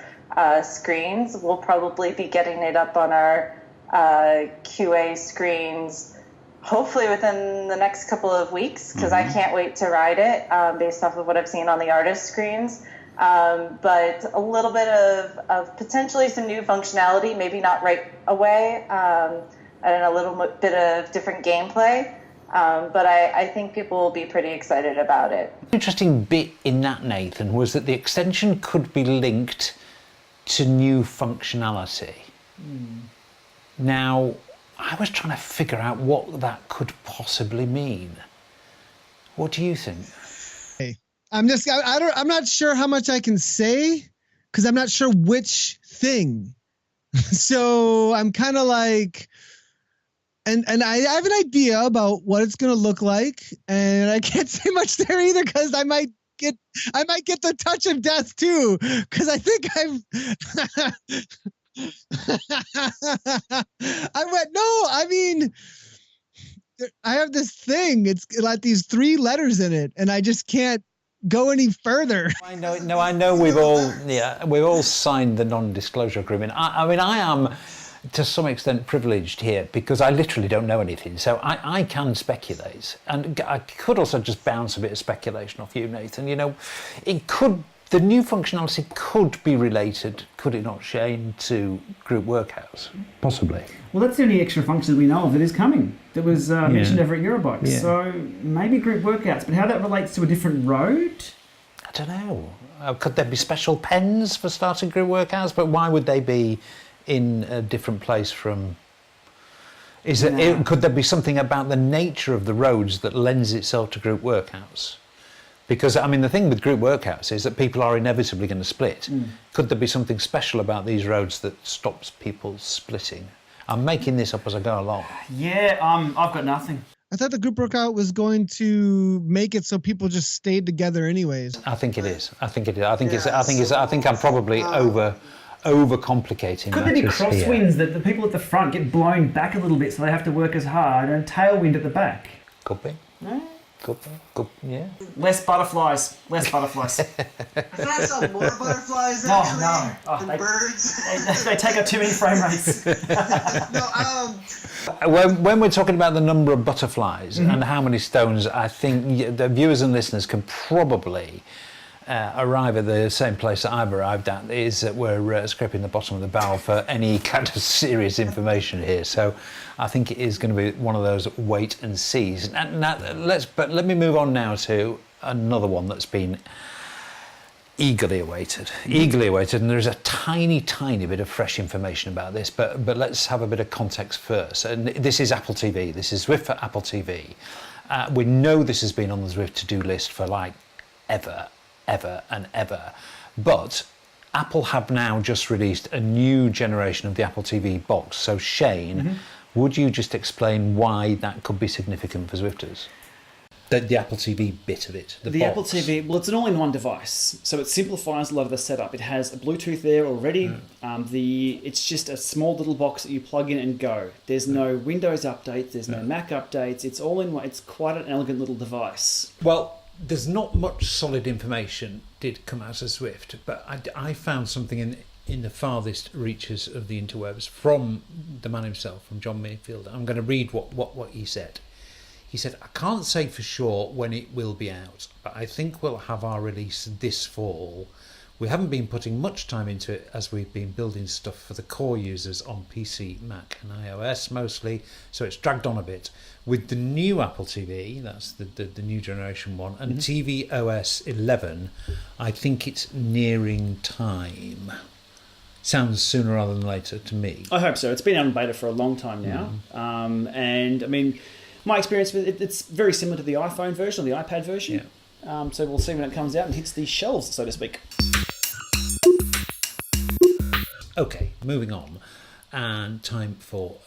screens. We'll probably be getting it up on our QA screens hopefully within the next couple of weeks, because I can't wait to ride it based off of what I've seen on the artist screens. But a little bit of potentially some new functionality, maybe not right away, and a little bit of different gameplay. But I think people will be pretty excited about it. Interesting bit in that, Nathan, was that the extension could be linked to new functionality. Now, I was trying to figure out what that could possibly mean. What do you think? I'm not sure how much I can say because I'm not sure which thing. So I'm kind of like, and I have an idea about what it's going to look like, and I can't say much there either because I might get the touch of death too, because I think I have this thing. It's like these 3 letters in it, and I just can't go any further. I know we've all signed the non-disclosure agreement. I mean, I am to some extent privileged here because I literally don't know anything, so I can speculate, and I could also just bounce a bit of speculation off you, Nathan. The new functionality could be related, could it not, Shane, to group workouts? Possibly. Well, that's the only extra function that we know of that is coming, that was mentioned over at Eurobike. Yeah. So maybe group workouts, but how that relates to a different road? I don't know. Could there be special pens for starting group workouts? But why would they be in a different place from... Could there be something about the nature of the roads that lends itself to group workouts? Because, I mean, the thing with group workouts is that people are inevitably going to split. Could there be something special about these roads that stops people splitting? I'm making this up as I go along. Yeah, I've got nothing. I thought the group workout was going to make it so people just stayed together anyways. I think it is. I think I'm probably overcomplicating. Could there be crosswinds that the people at the front get blown back a little bit so they have to work as hard, and tailwind at the back? Could be. No? Good, yeah. Less butterflies. Less butterflies. I saw more butterflies than birds. They take up too many frame rates. When we're talking about the number of butterflies and how many stones, I think the viewers and listeners can probably arrive at the same place that I've arrived at, is that we're scraping the bottom of the barrel for any kind of serious information here. So I think it is going to be one of those wait and sees. Now, let me move on now to another one that's been eagerly awaited, and there's a tiny bit of fresh information about this, but let's have a bit of context first. And this is Apple TV. This is Zwift for Apple TV. We know this has been on the Zwift to-do list for like ever and ever, but Apple have now just released a new generation of the Apple TV box. So Shane, would you just explain why that could be significant for Zwifters? The Apple TV bit of it. The Apple TV, well, it's an all-in-one device, so it simplifies a lot of the setup. It has a Bluetooth there already. It's just a small little box that you plug in and go. There's no Windows updates, there's no Mac updates. It's all in one. It's quite an elegant little device. Well, there's not much solid information did come out of Zwift, but I found something in the farthest reaches of the interwebs from the man himself, from John Mayfield. I'm going to read what he said. He said, I can't say for sure when it will be out, but I think we'll have our release this fall. We haven't been putting much time into it as we've been building stuff for the core users on PC, Mac and iOS mostly, so it's dragged on a bit. With the new Apple TV, that's the new generation one, and TV OS 11, I think it's nearing time. Sounds sooner rather than later to me. I hope so. It's been out in beta for a long time now. And I mean, my experience with it, it's very similar to the iPhone version or the iPad version. Yeah. So we'll see when it comes out and hits the shelves, so to speak. Okay, moving on. And time for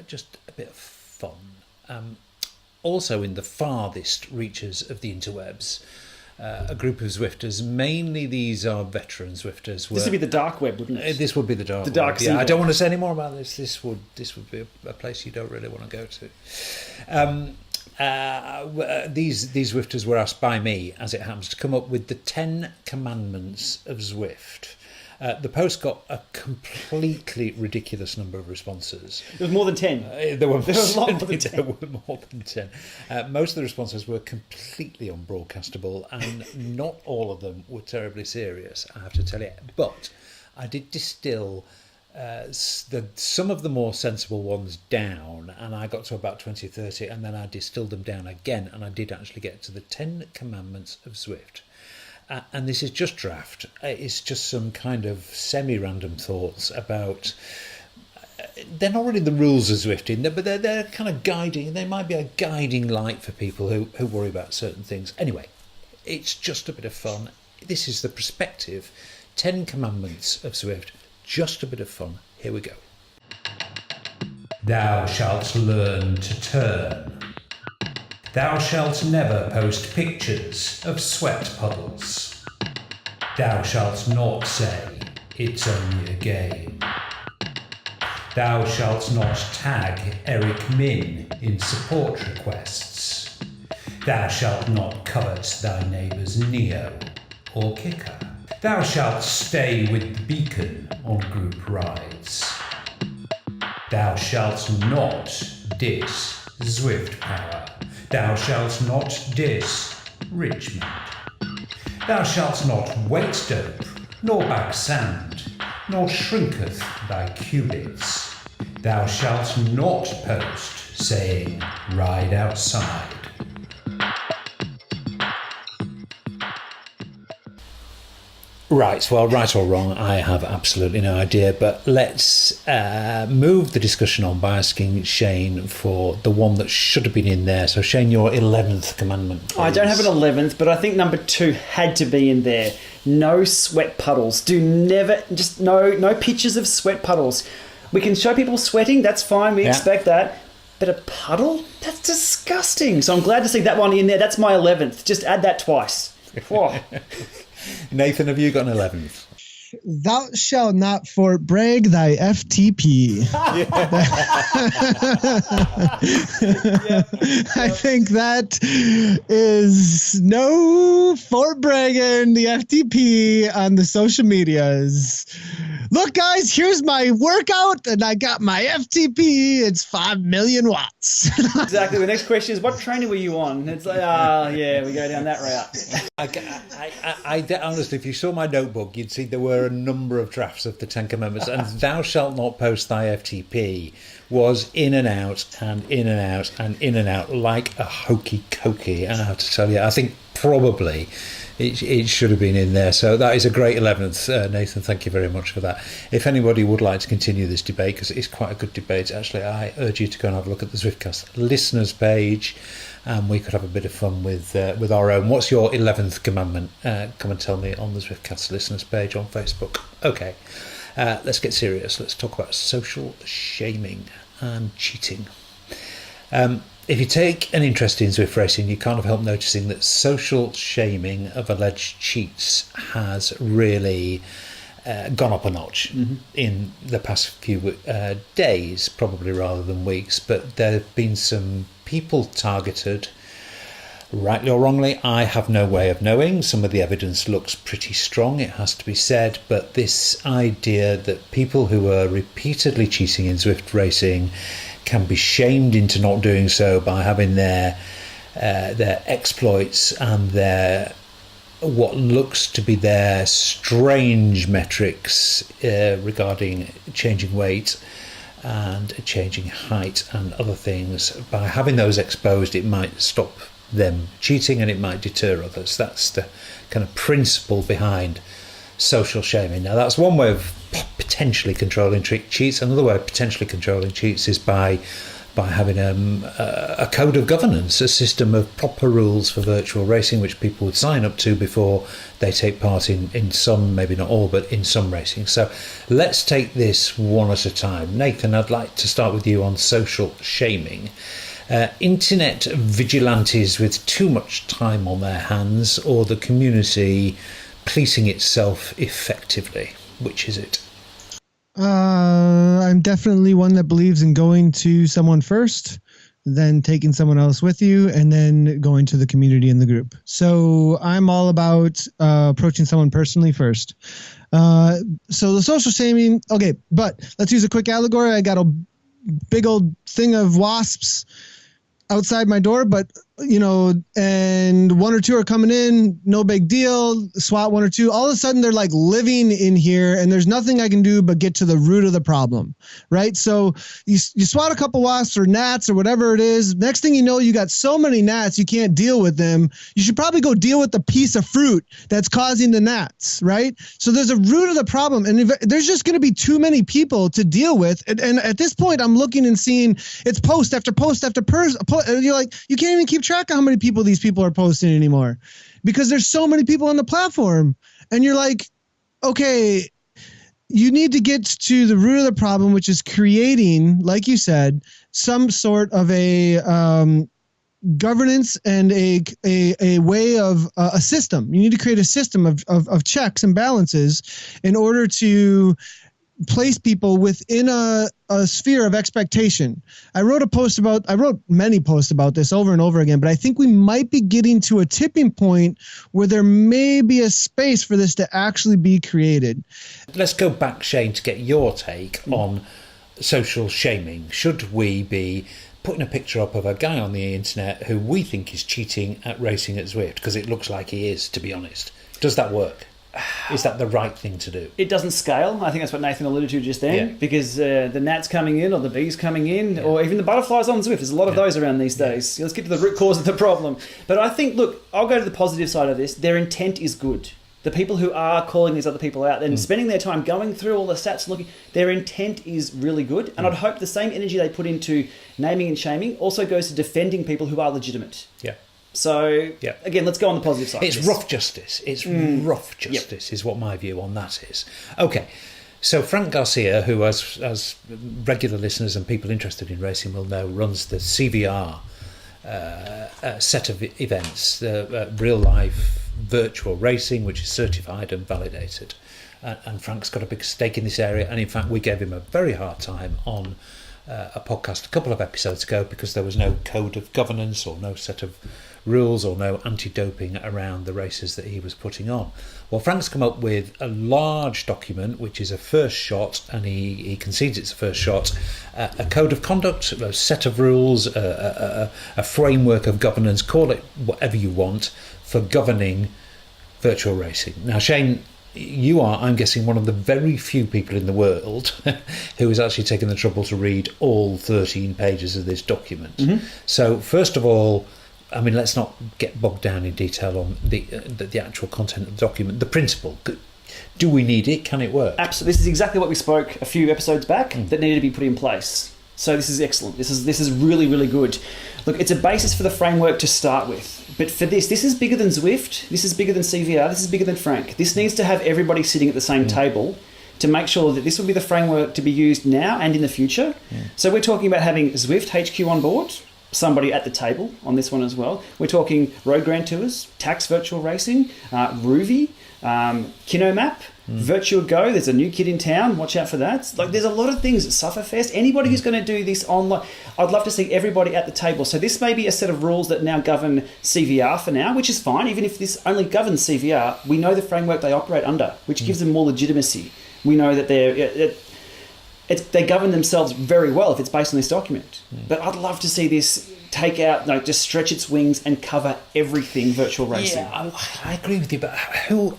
just a bit of fun. Also in the farthest reaches of the interwebs, a group of Zwifters, mainly these are veteran Zwifters. This would be the dark web, wouldn't it? This would be the dark web. Dark yeah, I don't want to say any more about this. This would be a place you don't really want to go to. These Zwifters were asked by me, as it happens, to come up with the 10 commandments of Zwift. The post got a completely ridiculous number of responses. There was more than 10. There were a lot more than 10. There were more than 10. Most of the responses were completely unbroadcastable, and not all of them were terribly serious, I have to tell you. But I did distill some of the more sensible ones down, and I got to about 20, 30, and then I distilled them down again, and I did actually get to the 10 commandments of Zwift. And this is just draft. It's just some kind of semi-random thoughts about... they're not really the rules of Zwifting, but they're kind of guiding. They might be a guiding light for people who worry about certain things. Anyway, it's just a bit of fun. This is the perspective. 10 commandments of Zwift. Just a bit of fun. Here we go. Thou shalt learn to turn. Thou shalt never post pictures of sweat puddles. Thou shalt not say, it's only a game. Thou shalt not tag Eric Min in support requests. Thou shalt not covet thy neighbour's Neo or Kicker. Thou shalt stay with the beacon on group rides. Thou shalt not diss Zwift Power. Thou shalt not diss Richmond. Thou shalt not weight dope, nor back sand, nor shrinketh thy qubits. Thou shalt not post, saying, ride outside. Right, well, right or wrong, I have absolutely no idea, but let's move the discussion on by asking Shane for the one that should have been in there. So, Shane, your 11th commandment, please. I don't have an 11th, but I think number 2 had to be in there. No sweat puddles. No pictures of sweat puddles. We can show people sweating, that's fine, we expect that. But a puddle? That's disgusting. So I'm glad to see that one in there. That's my 11th. Just add that twice. Nathan, have you got an 11th? thou shalt not brag thy FTP. I think that is no fort bragging the FTP on the social medias. Look, guys, here's my workout, and I got my FTP. It's 5 million watts. Exactly. The next question is, what training were you on? It's like, yeah, we go down that route. I honestly, if you saw my notebook, you'd see there were a number of drafts of the Ten Commandments, and "Thou shalt not post thy FTP" was in and out and in and out and in and out like a hokey cokey. And I have to tell you, I think probably it should have been in there. So that is a great 11th, Nathan. Thank you very much for that. If anybody would like to continue this debate, because it's quite a good debate, actually, I urge you to go and have a look at the Zwiftcast listeners page, and we could have a bit of fun with our own. What's your 11th commandment? Come and tell me on the Zwiftcast listeners page on Facebook. Okay, let's get serious. Let's talk about social shaming and cheating. If you take an interest in Zwift racing, you can't help noticing that social shaming of alleged cheats has really gone up a notch in the past few days, probably rather than weeks. But there have been some people targeted, rightly or wrongly. I have no way of knowing. Some of the evidence looks pretty strong, it has to be said. But this idea that people who are repeatedly cheating in Zwift racing can be shamed into not doing so by having their exploits and their what looks to be their strange metrics regarding changing weight and changing height and other things, by having those exposed, it might stop them cheating and it might deter others. That's the kind of principle behind social shaming. Now, that's one way of potentially controlling cheats. Another way of potentially controlling cheats is by having a code of governance, a system of proper rules for virtual racing, which people would sign up to before they take part in some, maybe not all, but in some racing. So let's take this one at a time. Nathan, I'd like to start with you on social shaming. Internet vigilantes with too much time on their hands, or the community policing itself effectively? Which is it? I'm definitely one that believes in going to someone first, then taking someone else with you, and then going to the community and the group. So I'm all about approaching someone personally first. So the social shaming, okay, but let's use a quick allegory. I got a big old thing of wasps outside my door, but and one or two are coming in, no big deal, swat one or two. All of a sudden they're like living in here and there's nothing I can do but get to the root of the problem, right? So you swat a couple wasps or gnats or whatever it is. Next thing you know, you got so many gnats, you can't deal with them. You should probably go deal with the piece of fruit that's causing the gnats, right? So there's a root of the problem, and if there's just going to be too many people to deal with. And at this point, I'm looking and seeing it's post after post after post. You're like, you can't even keep track of how many people these people are posting anymore because there's so many people on the platform. And you're like, okay, you need to get to the root of the problem, which is creating, like you said, some sort of a governance and a way of a system. You need to create a system of checks and balances in order to place people within a sphere of expectation. I wrote many posts about this over and over again, but I think we might be getting to a tipping point where there may be a space for this to actually be created. Let's go back, Shane, to get your take on social shaming. Should we be putting a picture up of a guy on the internet who we think is cheating at racing at Zwift, because it looks like he is, to be honest? Does that work? Is that the right thing to do? It doesn't scale. I think that's what Nathan alluded to just then, because the gnats coming in or the bees coming in or even the butterflies on Zwift. There's a lot of those around these days. Let's get to the root cause of the problem. But I think, look, I'll go to the positive side of this. Their intent is good. The people who are calling these other people out and spending their time going through all the stats, looking, their intent is really good. And I'd hope the same energy they put into naming and shaming also goes to defending people who are legitimate. Yeah. So, again, let's go on the positive side. It's rough justice. It's rough justice is what my view on that is. Okay, so Frank Garcia, who as regular listeners and people interested in racing will know, runs the CVR set of events, real-life virtual racing, which is certified and validated. and Frank's got a big stake in this area. And in fact, we gave him a very hard time on a podcast a couple of episodes ago because there was no code of governance or no set of rules or no anti-doping around the races that he was putting on. Well, Frank's come up with a large document, which is a first shot, and he concedes it's a first shot, a code of conduct, a set of rules, a framework of governance, call it whatever you want, for governing virtual racing. Now, Shane, you are, I'm guessing, one of the very few people in the world who has actually taken the trouble to read all 13 pages of this document. Mm-hmm. So, first of all, I mean, let's not get bogged down in detail on the actual content of the document. The principle. Do we need it? Can it work? Absolutely. This is exactly what we spoke a few episodes back that needed to be put in place. So this is excellent. This is really, really good. Look, it's a basis for the framework to start with. But for this is bigger than Zwift. This is bigger than CVR. This is bigger than Frank. This needs to have everybody sitting at the same table to make sure that this will be the framework to be used now and in the future. So we're talking about having Zwift HQ on board, somebody at the table on this one as well. We're talking Road Grand Tours, Tax Virtual Racing, Ruvi, Kinomap, Virtua Go. There's a new kid in town. Watch out for that. Like, there's a lot of things. Sufferfest. Anybody who's going to do this online, I'd love to see everybody at the table. So this may be a set of rules that now govern CVR for now, which is fine. Even if this only governs CVR, we know the framework they operate under, which gives them more legitimacy. We know that they govern themselves very well if it's based on this document. But I'd love to see this take out, just stretch its wings and cover everything virtual racing. Yeah, I agree with you, but who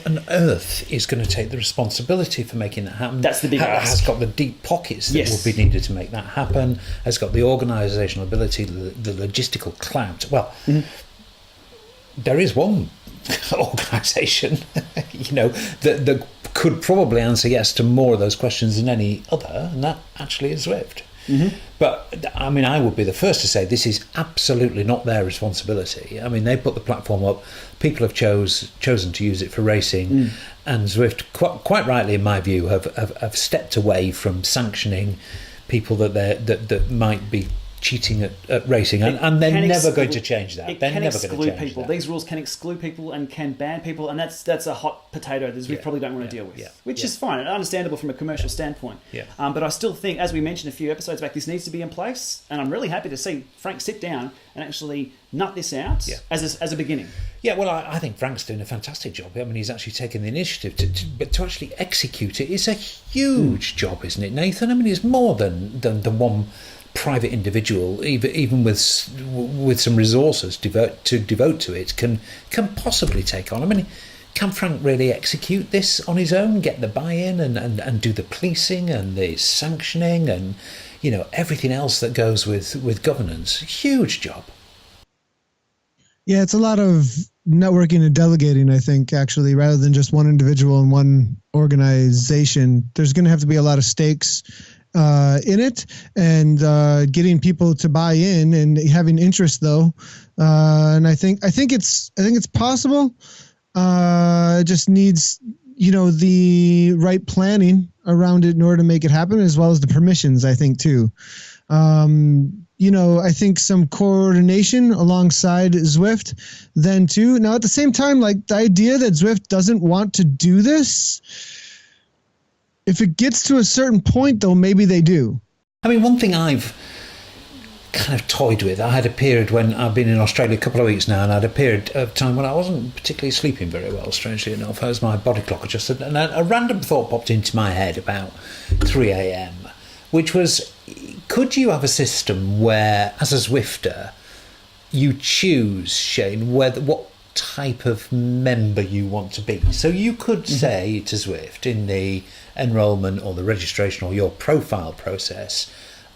on earth is going to take the responsibility for making that happen? That's the big ask. Has got the deep pockets that will be needed to make that happen, has got the organisational ability, the logistical clout. Well, there is one organisation, that could probably answer yes to more of those questions than any other, and that actually is Zwift. But I mean, I would be the first to say this is absolutely not their responsibility. I mean, they put the platform up, people have chosen to use it for racing, and Zwift, quite rightly in my view, have stepped away from sanctioning people that might be cheating at racing, and they're never going to change that. They're never going to change people. that. These rules can exclude people and can ban people, and that's a hot potato that we probably don't want to deal with, which is fine and understandable from a commercial standpoint. But I still think, as we mentioned a few episodes back, this needs to be in place, and I'm really happy to see Frank sit down and actually nut this out as a beginning. Yeah, well, I think Frank's doing a fantastic job. I mean, he's actually taken the initiative but to actually execute it is a huge job, isn't it, Nathan? I mean, it's more than one private individual, even with some resources devote to it, can possibly take on. I mean, can Frank really execute this on his own, get the buy-in and do the policing and the sanctioning and everything else that goes with governance? Huge job. Yeah, it's a lot of networking and delegating, I think, actually, rather than just one individual and one organization. There's going to have to be a lot of stakes in it, and getting people to buy in and having interest, though. And I think it's possible. It just needs the right planning around it in order to make it happen, as well as the permissions, I think, too. I think some coordination alongside Zwift then too. Now, at the same time, like, the idea that Zwift doesn't want to do this, if it gets to a certain point, though, maybe they do. I mean, one thing I've kind of toyed with, I had a period when I've been in Australia a couple of weeks now, and I had a period of time when I wasn't particularly sleeping very well, strangely enough, as my body clock adjusted, and a random thought popped into my head about 3 a.m, which was, could you have a system where, as a Zwifter, you choose, Shane, what type of member you want to be? So you could say to Zwift in the enrolment or the registration or your profile process,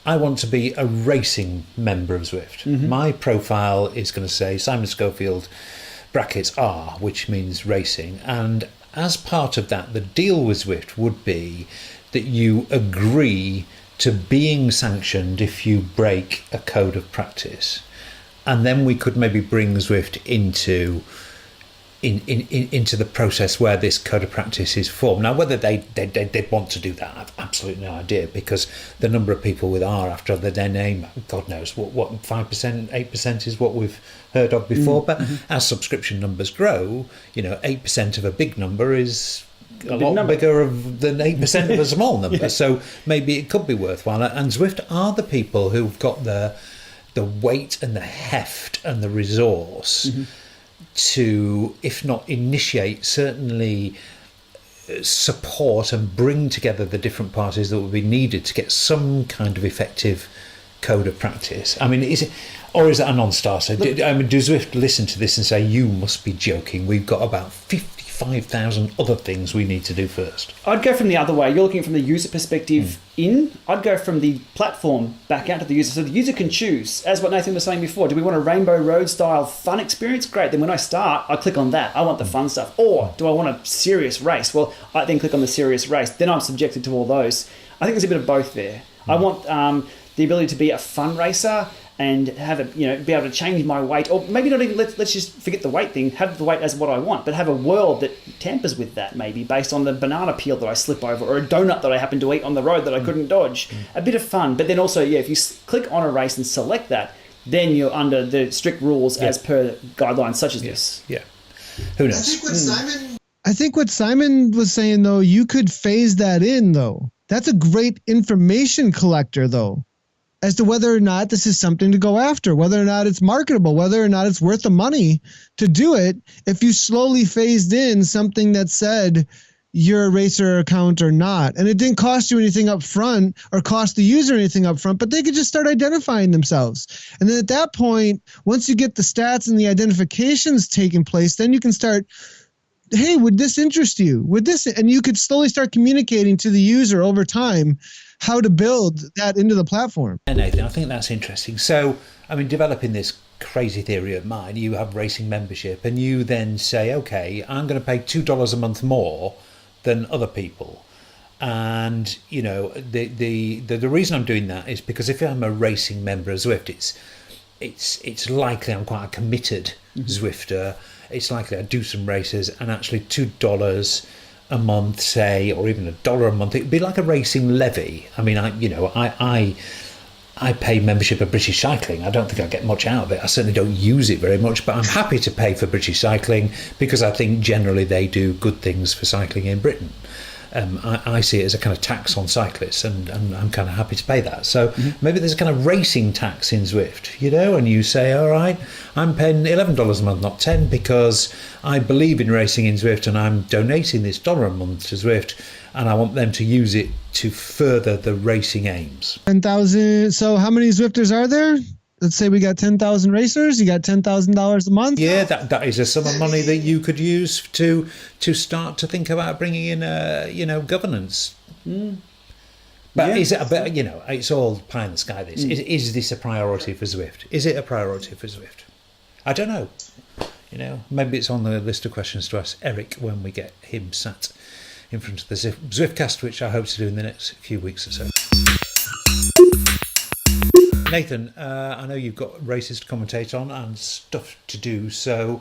I want to be a racing member of Zwift. My profile is going to say Simon Schofield brackets R, which means racing, and as part of that, the deal with Zwift would be that you agree to being sanctioned if you break a code of practice, and then we could maybe bring Zwift into the process where this code of practice is formed. Now, whether they'd want to do that, I've absolutely no idea, because the number of people with R after their name, God knows what 5%, 8% is what we've heard of before. But as subscription numbers grow, 8% of a big number is a lot bigger than 8% of a small number. So maybe it could be worthwhile. And Zwift are the people who've got the weight and the heft and the resource to, if not initiate, certainly support and bring together the different parties that will be needed to get some kind of effective code of practice. I mean, is it, or is that a non-starter? Do Zwift listen to this and say, you must be joking, we've got about 55,000 other things we need to do first? I'd go from the other way. You're looking from the user perspective in. I'd go from the platform back out to the user. So the user can choose, as what Nathan was saying before, do we want a Rainbow Road style fun experience? Great. Then when I start, I click on that. I want the fun stuff. Or do I want a serious race? Well, I then click on the serious race. Then I'm subjected to all those. I think there's a bit of both there. I want the ability to be a fun racer and have be able to change my weight, or maybe not even, let's just forget the weight thing, have the weight as what I want, but have a world that tampers with that, maybe based on the banana peel that I slip over, or a donut that I happen to eat on the road that I couldn't dodge. A bit of fun, but then also, if you click on a race and select that, then you're under the strict rules as per guidelines such as this. Yeah. Who knows? I think what Simon was saying, though, you could phase that in, though. That's a great information collector, though, as to whether or not this is something to go after, whether or not it's marketable, whether or not it's worth the money to do it. If you slowly phased in something that said you're a racer account or not, and it didn't cost you anything up front or cost the user anything up front, but they could just start identifying themselves. And then at that point, once you get the stats and the identifications taking place, then you can start, hey, would this interest you? Would this? And you could slowly start communicating to the user over time how to build that into the platform. Yeah, Nathan, I think that's interesting. So, I mean, developing this crazy theory of mine, you have racing membership and you then say, okay, I'm going to pay $2 a month more than other people. And, the reason I'm doing that is because if I'm a racing member of Zwift, it's likely I'm quite a committed Zwifter. It's likely I do some races, and actually $2 a month, say, or even $1 a month, it'd be like a racing levy. I mean, I pay membership of British Cycling. I don't think I get much out of it. I certainly don't use it very much, but I'm happy to pay for British Cycling because I think generally they do good things for cycling in Britain. I see it as a kind of tax on cyclists, and I'm kind of happy to pay that. So maybe there's a kind of racing tax in Zwift, and you say, all right, I'm paying $11 a month, not $10, because I believe in racing in Zwift and I'm donating this $1 a month to Zwift, and I want them to use it to further the racing aims. 10,000. So how many Zwifters are there? Let's say we got 10,000 racers. You got $10,000 a month. Yeah, that is a sum of money that you could use to start to think about bringing in, governance. But is it? It's all pie in the sky. This is this a priority for Zwift? Is it a priority for Zwift? I don't know. Maybe it's on the list of questions to ask Eric when we get him sat in front of the Zwiftcast, which I hope to do in the next few weeks or so. Nathan, I know you've got races to commentate on and stuff to do, so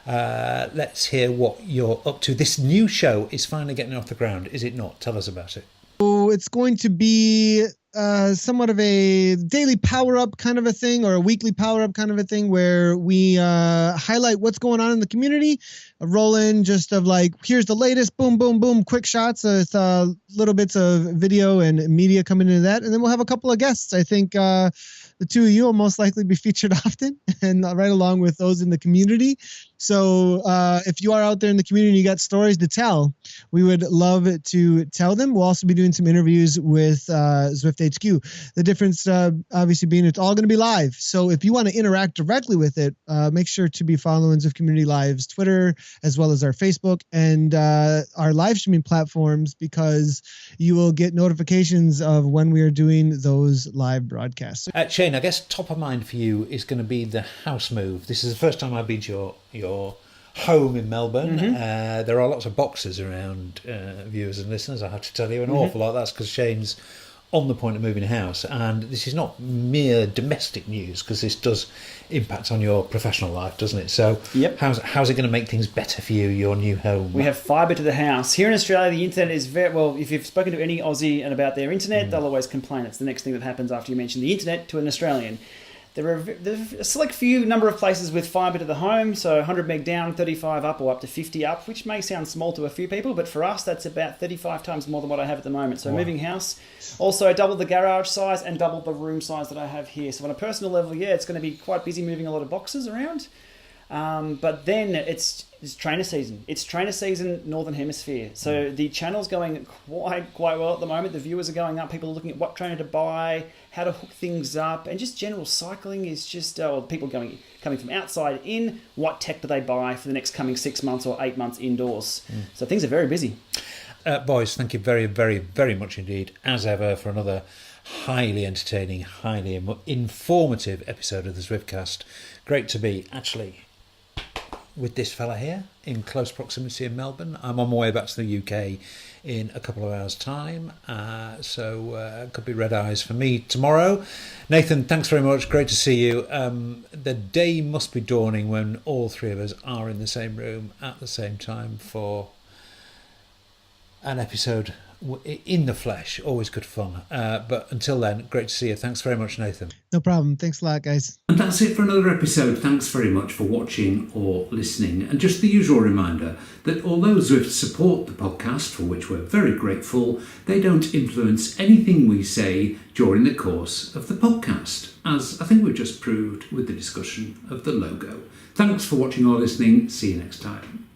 let's hear what you're up to. This new show is finally getting off the ground, is it not? Tell us about it. So it's going to be somewhat of a daily power-up kind of a thing, or a weekly power-up kind of a thing, where we highlight what's going on in the community, roll in just of like, here's the latest, boom, boom, boom, quick shots with little bits of video and media coming into that. And then we'll have a couple of guests. I think the two of you will most likely be featured often, and right along with those in the community. So if you are out there in the community and you got stories to tell, we would love to tell them. We'll also be doing some interviews with Zwift HQ. The difference obviously being it's all going to be live. So if you want to interact directly with it, make sure to be following Zwift Community Live's Twitter, as well as our Facebook and our live streaming platforms, because you will get notifications of when we are doing those live broadcasts. Shane, I guess top of mind for you is going to be the house move. This is the first time I've been to your home in Melbourne. There are lots of boxes around, viewers and listeners, I have to tell you, an awful lot. That's because Shane's on the point of moving house, and this is not mere domestic news, because this does impact on your professional life, doesn't it? So how's it going to make things better for you, your new home? We have fibre to the house. Here in Australia, the internet is very, well, if you've spoken to any Aussie and about their internet, they'll always complain. It's the next thing that happens after you mention the internet to an Australian. there's a select few number of places with fibre to the home, so 100 meg down, 35 up, or up to 50 up, which may sound small to a few people, but for us, that's about 35 times more than what I have at the moment. So moving house, also double the garage size and double the room size that I have here. So on a personal level, yeah, it's going to be quite busy moving a lot of boxes around. But then it's trainer season. It's trainer season, Northern Hemisphere. So the channel's going quite well at the moment. The viewers are going up. People are looking at what trainer to buy, how to hook things up, and just general cycling is just people coming from outside in. What tech do they buy for the next coming 6 months or 8 months indoors? So things are very busy. Boys, thank you very, very, very much indeed, as ever, for another highly entertaining, highly informative episode of the Zwiftcast. Great to be actually with this fella here in close proximity in Melbourne. I'm on my way back to the UK in a couple of hours' time, so could be red eyes for me tomorrow. Nathan, thanks very much. Great to see you. The day must be dawning when all three of us are in the same room at the same time for an episode in the flesh. Always good fun. But until then, great to see you. Thanks very much, Nathan. No problem. Thanks a lot, guys. And that's it for another episode. Thanks very much for watching or listening. And just the usual reminder that although Zwift support the podcast, for which we're very grateful, they don't influence anything we say during the course of the podcast, as I think we've just proved with the discussion of the logo. Thanks for watching or listening. See you next time.